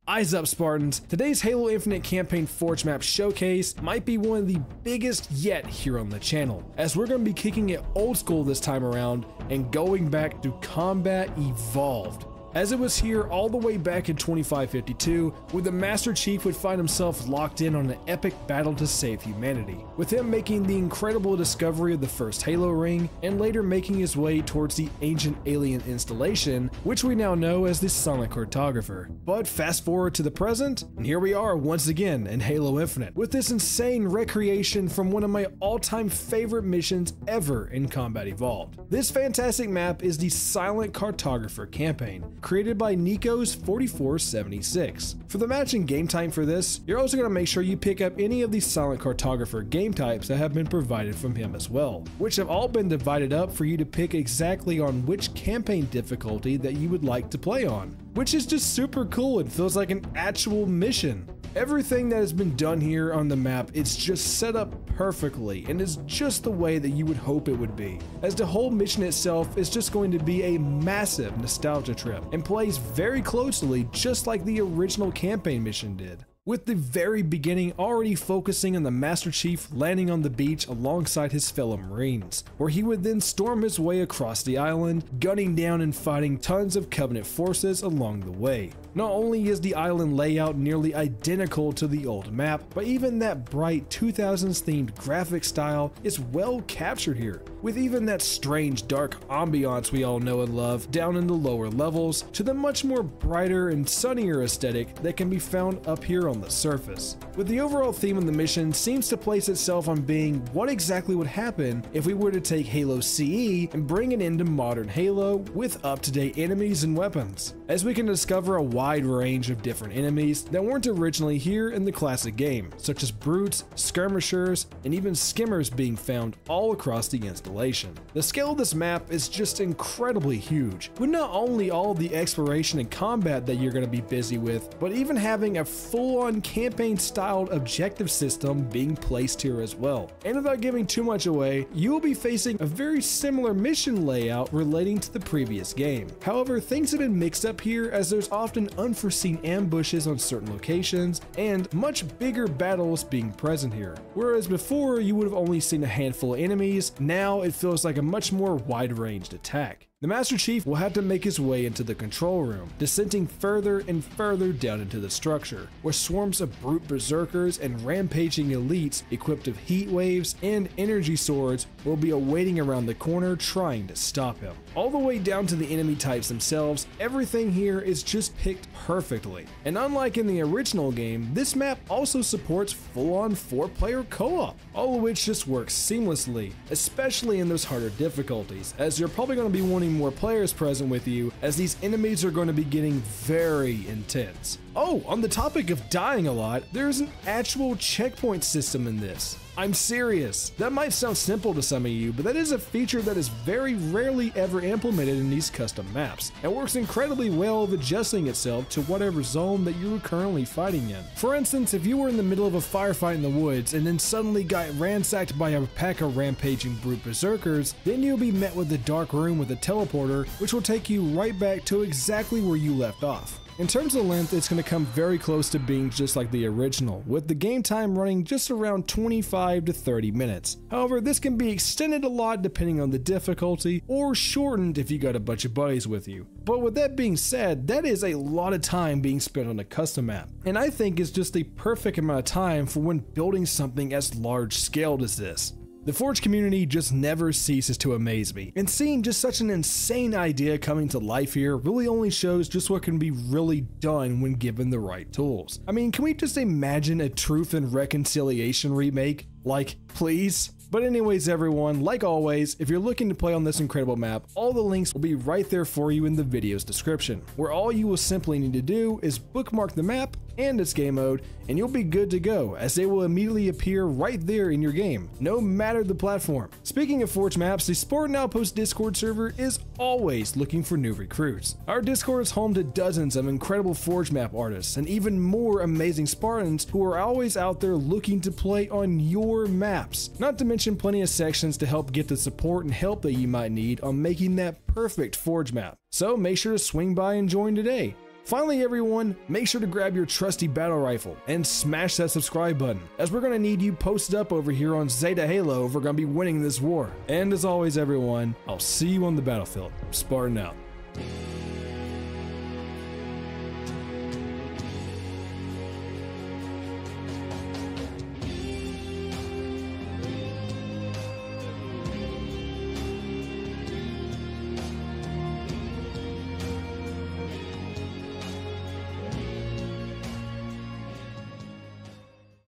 Eyes up, Spartans! Today's Halo Infinite campaign Forge map showcase might be one of the biggest yet here on the channel, as we're going to be kicking it old school this time around and going back to Combat Evolved, as it was here all the way back in 2552, where the Master Chief would find himself locked in on an epic battle to save humanity, with him making the incredible discovery of the first Halo ring, and later making his way towards the ancient alien installation, which we now know as the Silent Cartographer. But fast forward to the present, and here we are once again in Halo Infinite, with this insane recreation from one of my all-time favorite missions ever in Combat Evolved. This fantastic map is the Silent Cartographer campaign, created by Nico's 4476. For the match and game time for this, you're also going to make sure you pick up any of the Silent Cartographer game types that have been provided from him as well, which have all been divided up for you to pick exactly on which campaign difficulty that you would like to play on, which is just super cool and feels like an actual mission. Everything that has been done here on the map, it's just set up perfectly and is just the way that you would hope it would be, as the whole mission itself is just going to be a massive nostalgia trip and plays very closely just like the original campaign mission did, with the very beginning already focusing on the Master Chief landing on the beach alongside his fellow Marines, where he would then storm his way across the island, gunning down and fighting tons of Covenant forces along the way. Not only is the island layout nearly identical to the old map, but even that bright 2000s themed graphic style is well captured here, with even that strange dark ambiance we all know and love down in the lower levels, to the much more brighter and sunnier aesthetic that can be found up here on the surface. With the overall theme of the mission seems to place itself on being what exactly would happen if we were to take Halo CE and bring it into modern Halo with up-to-date enemies and weapons, as we can discover a wide range of different enemies that weren't originally here in the classic game, such as brutes, skirmishers, and even skimmers being found all across the installation. The scale of this map is just incredibly huge, with not only all of the exploration and combat that you're going to be busy with, but even having a full-on campaign-styled objective system being placed here as well. And without giving too much away, you will be facing a very similar mission layout relating to the previous game. However, things have been mixed up here, as there's often unforeseen ambushes on certain locations and much bigger battles being present here. Whereas before you would have only seen a handful of enemies, now it feels like a much more wide-ranged attack. The Master Chief will have to make his way into the control room, descending further and further down into the structure, where swarms of brute berserkers and rampaging elites equipped with heat waves and energy swords will be awaiting around the corner trying to stop him. All the way down to the enemy types themselves, everything here is just picked perfectly. And unlike in the original game, this map also supports full-on 4-player co-op, all of which just works seamlessly, especially in those harder difficulties, as you're probably going to be wanting more players present with you, as these enemies are going to be getting very intense. Oh, on the topic of dying a lot, there's an actual checkpoint system in this. I'm serious. That might sound simple to some of you, but that is a feature that is very rarely ever implemented in these custom maps, and works incredibly well of adjusting itself to whatever zone that you are currently fighting in. For instance, if you were in the middle of a firefight in the woods and then suddenly got ransacked by a pack of rampaging brute berserkers, then you'll be met with a dark room with a teleporter, which will take you right back to exactly where you left off. In terms of length, it's going to come very close to being just like the original, with the game time running just around 25 to 30 minutes. However, this can be extended a lot depending on the difficulty, or shortened if you got a bunch of buddies with you. But with that being said, that is a lot of time being spent on a custom map, and I think it's just the perfect amount of time for when building something as large scaled as this. The Forge community just never ceases to amaze me, and seeing just such an insane idea coming to life here really only shows just what can be really done when given the right tools. I mean, can we just imagine a Truth and Reconciliation remake? Like, please? But anyways everyone, like always, if you're looking to play on this incredible map, all the links will be right there for you in the video's description, where all you will simply need to do is bookmark the map and its game mode, and you'll be good to go, as they will immediately appear right there in your game, no matter the platform. Speaking of Forge maps, the Spartan Outpost Discord server is always looking for new recruits. Our Discord is home to dozens of incredible Forge map artists, and even more amazing Spartans who are always out there looking to play on your maps, not to mention plenty of sections to help get the support and help that you might need on making that perfect Forge map. So make sure to swing by and join today. Finally everyone, make sure to grab your trusty battle rifle and smash that subscribe button, as we're gonna need you posted up over here on Zeta Halo if we're gonna be winning this war. And as always everyone, I'll see you on the battlefield. Spartan out.